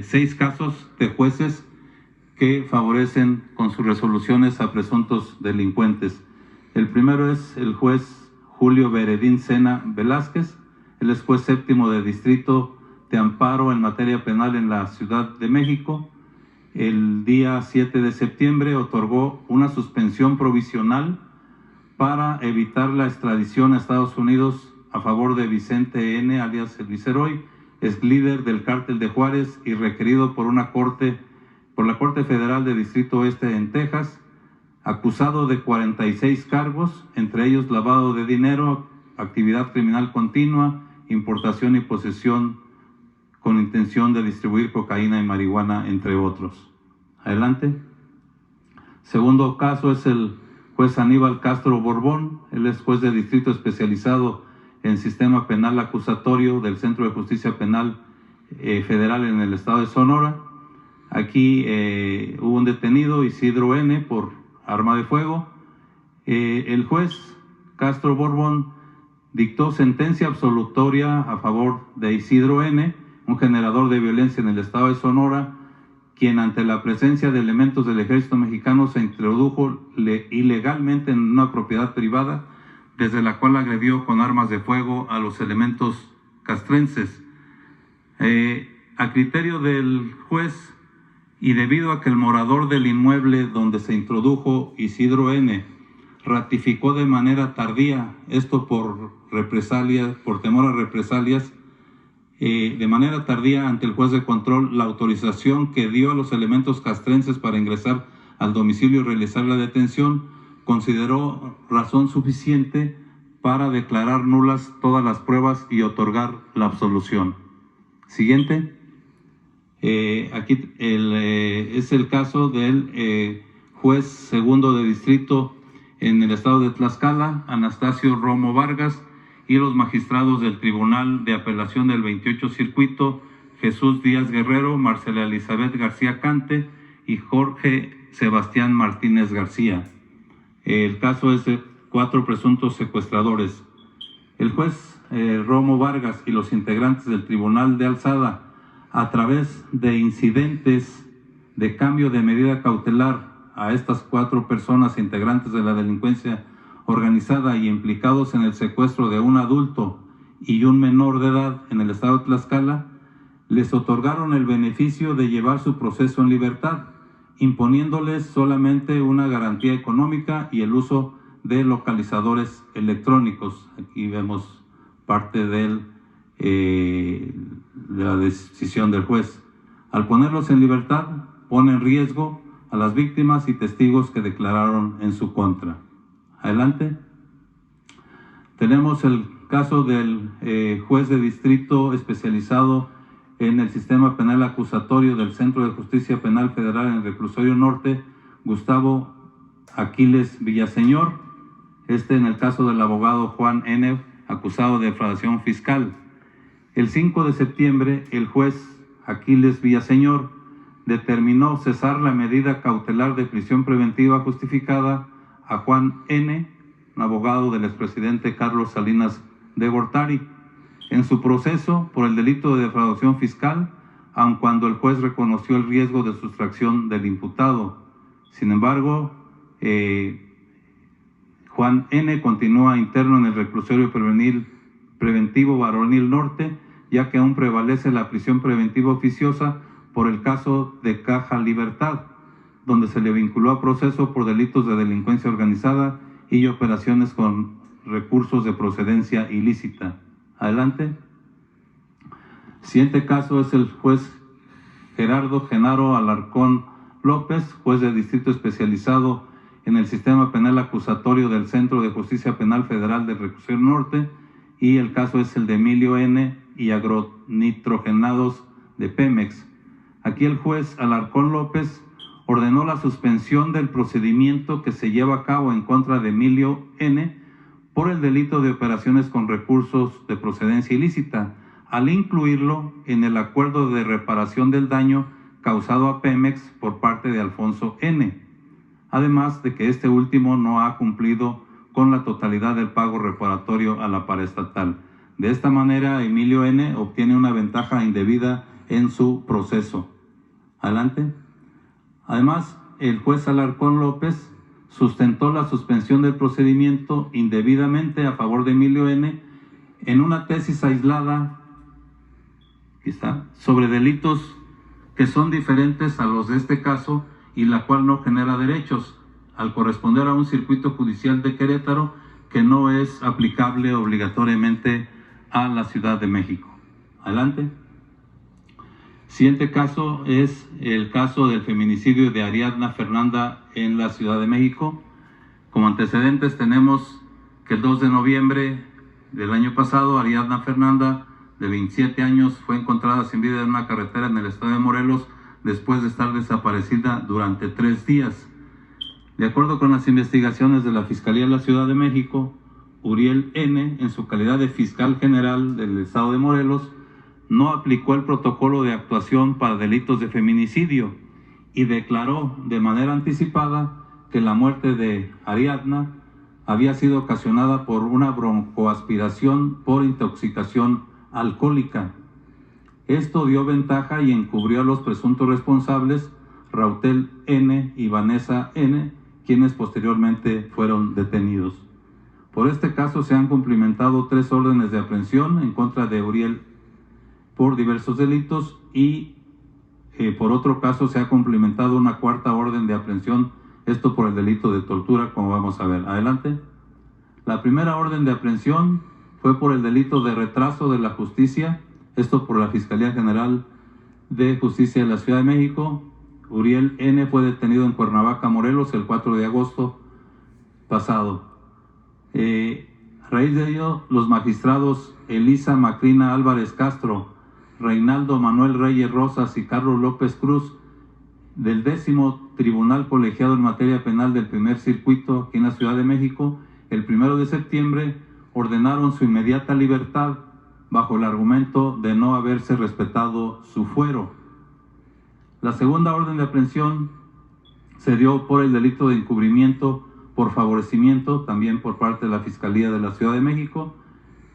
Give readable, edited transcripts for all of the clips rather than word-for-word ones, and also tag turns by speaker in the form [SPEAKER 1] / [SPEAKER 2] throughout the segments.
[SPEAKER 1] 6 casos de jueces que favorecen con sus resoluciones a presuntos delincuentes. El primero es el juez Julio Beredín Sena Velázquez. Él es juez séptimo de distrito de amparo en materia penal en la Ciudad de México. El día 7 de septiembre otorgó una suspensión provisional para evitar la extradición a Estados Unidos a favor de Vicente N., alias el Viceroy, es líder del Cártel de Juárez y requerido por la Corte Federal de Distrito Oeste en Texas, acusado de 46 cargos, entre ellos lavado de dinero, actividad criminal continua, importación y posesión con intención de distribuir cocaína y marihuana, entre otros. Adelante. Segundo caso es el juez Aníbal Castro Borbón. Él es juez de distrito especializado en sistema penal acusatorio del Centro de Justicia Penal Federal en el estado de Sonora. Aquí hubo un detenido, Isidro N., por arma de fuego. El juez Castro Borbón dictó sentencia absolutoria a favor de Isidro N., un generador de violencia en el estado de Sonora, quien ante la presencia de elementos del ejército mexicano se introdujo ilegalmente en una propiedad privada, desde la cual agredió con armas de fuego a los elementos castrenses. A criterio del juez, y debido a que el morador del inmueble donde se introdujo Isidro N. ratificó de manera tardía, esto por represalias, por temor a represalias, de manera tardía ante el juez de control la autorización que dio a los elementos castrenses para ingresar al domicilio y realizar la detención, consideró razón suficiente para declarar nulas todas las pruebas y otorgar la absolución. Siguiente. Aquí es el caso del juez segundo de distrito en el estado de Tlaxcala, Anastasio Romo Vargas, y los magistrados del Tribunal de Apelación del 28 Circuito, Jesús Díaz Guerrero, Marcela Elizabeth García Cante y Jorge Sebastián Martínez García. El caso es de 4 presuntos secuestradores. El juez Romo Vargas y los integrantes del Tribunal de Alzada, a través de incidentes de cambio de medida cautelar a estas 4 personas integrantes de la delincuencia organizada y implicados en el secuestro de un adulto y un menor de edad en el estado de Tlaxcala, les otorgaron el beneficio de llevar su proceso en libertad, imponiéndoles solamente una garantía económica y el uso de localizadores electrónicos. Aquí vemos parte de la decisión del juez. Al ponerlos en libertad, pone en riesgo a las víctimas y testigos que declararon en su contra. Adelante. Tenemos el caso del juez de distrito especializado en el sistema penal acusatorio del Centro de Justicia Penal Federal en el Reclusorio Norte, Gustavo Aquiles Villaseñor. En el caso del abogado Juan N., acusado de defraudación fiscal. El 5 de septiembre, el juez Aquiles Villaseñor determinó cesar la medida cautelar de prisión preventiva justificada a Juan N., un abogado del expresidente Carlos Salinas de Gortari, en su proceso por el delito de defraudación fiscal, aun cuando el juez reconoció el riesgo de sustracción del imputado. Sin embargo, Juan N. continúa interno en el reclusorio preventivo Varonil Norte, ya que aún prevalece la prisión preventiva oficiosa por el caso de Caja Libertad, donde se le vinculó a proceso por delitos de delincuencia organizada y operaciones con recursos de procedencia ilícita. Adelante. Siguiente caso es el juez Gerardo Genaro Alarcón López, juez de distrito especializado en el sistema penal acusatorio del Centro de Justicia Penal Federal del Reclusorio Norte, y el caso es el de Emilio N. y agronitrogenados de Pemex. Aquí el juez Alarcón López ordenó la suspensión del procedimiento que se lleva a cabo en contra de Emilio N. por el delito de operaciones con recursos de procedencia ilícita, al incluirlo en el acuerdo de reparación del daño causado a Pemex por parte de Alfonso N., además de que este último no ha cumplido con la totalidad del pago reparatorio a la paraestatal. De esta manera, Emilio N. obtiene una ventaja indebida en su proceso. Adelante. Además, el juez Alarcón López sustentó la suspensión del procedimiento indebidamente a favor de Emilio N. en una tesis aislada, aquí está, sobre delitos que son diferentes a los de este caso y la cual no genera derechos, al corresponder a un circuito judicial de Querétaro que no es aplicable obligatoriamente a la Ciudad de México. Adelante. Siguiente caso es el caso del feminicidio de Ariadna Fernanda en la Ciudad de México. Como antecedentes tenemos que el 2 de noviembre del año pasado, Ariadna Fernanda, de 27 años, fue encontrada sin vida en una carretera en el estado de Morelos después de estar desaparecida durante 3 días. De acuerdo con las investigaciones de la Fiscalía de la Ciudad de México, Uriel N., en su calidad de fiscal general del estado de Morelos, no aplicó el protocolo de actuación para delitos de feminicidio y declaró de manera anticipada que la muerte de Ariadna había sido ocasionada por una broncoaspiración por intoxicación alcohólica. Esto dio ventaja y encubrió a los presuntos responsables, Rautel N. y Vanessa N., quienes posteriormente fueron detenidos. Por este caso se han cumplimentado 3 órdenes de aprehensión en contra de Uriel por diversos delitos y por otro caso se ha cumplimentado una 4ª orden de aprehensión, esto por el delito de tortura, como vamos a ver. Adelante. La primera orden de aprehensión fue por el delito de retraso de la justicia, esto por la Fiscalía General de Justicia de la Ciudad de México. Uriel N. fue detenido en Cuernavaca, Morelos, el 4 de agosto pasado. A raíz de ello, los magistrados Elisa Macrina Álvarez Castro, Reinaldo Manuel Reyes Rosas y Carlos López Cruz, del 10º Tribunal Colegiado en Materia Penal del Primer Circuito aquí en la Ciudad de México, el 1 de septiembre ordenaron su inmediata libertad bajo el argumento de no haberse respetado su fuero. La segunda orden de aprehensión se dio por el delito de encubrimiento por favorecimiento, también por parte de la Fiscalía de la Ciudad de México,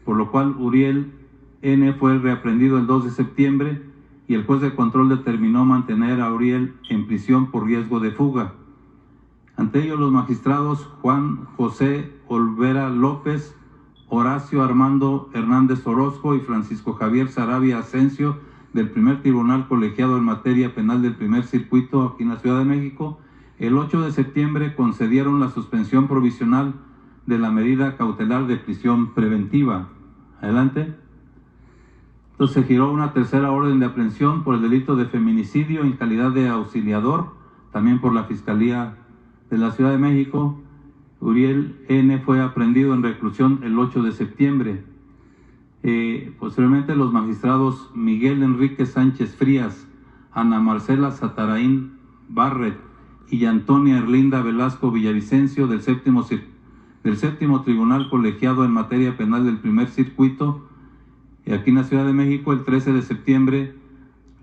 [SPEAKER 1] por lo cual Uriel N. fue reaprendido el 2 de septiembre y el juez de control determinó mantener a Uriel en prisión por riesgo de fuga. Ante ello, los magistrados Juan José Olvera López, Horacio Armando Hernández Orozco y Francisco Javier Sarabia Asensio, del Primer Tribunal Colegiado en Materia Penal del Primer Circuito aquí en la Ciudad de México, el 8 de septiembre concedieron la suspensión provisional de la medida cautelar de prisión preventiva. Adelante. Entonces se giró una 3ª orden de aprehensión por el delito de feminicidio en calidad de auxiliador, también por la Fiscalía de la Ciudad de México. Uriel N. fue aprehendido en reclusión el 8 de septiembre. Posteriormente los magistrados Miguel Enrique Sánchez Frías, Ana Marcela Sataraín Barret y Antonia Erlinda Velasco Villavicencio del séptimo Tribunal Colegiado en Materia Penal del Primer Circuito aquí en la Ciudad de México, el 13 de septiembre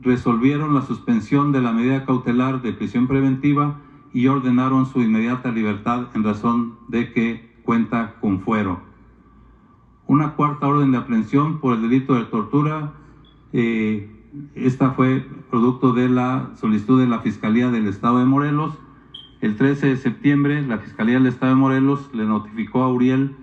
[SPEAKER 1] resolvieron la suspensión de la medida cautelar de prisión preventiva y ordenaron su inmediata libertad en razón de que cuenta con fuero. Una 4ª orden de aprehensión por el delito de tortura, esta fue producto de la solicitud de la Fiscalía del Estado de Morelos. El 13 de septiembre, la Fiscalía del Estado de Morelos le notificó a Uriel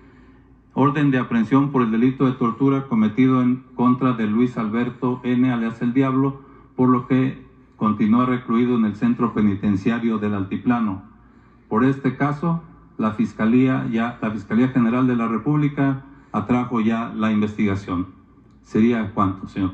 [SPEAKER 1] orden de aprehensión por el delito de tortura cometido en contra de Luis Alberto N., alias El Diablo, por lo que continúa recluido en el centro penitenciario del Altiplano. Por este caso, la Fiscalía General de la República atrajo ya la investigación. ¿Sería cuánto, señor?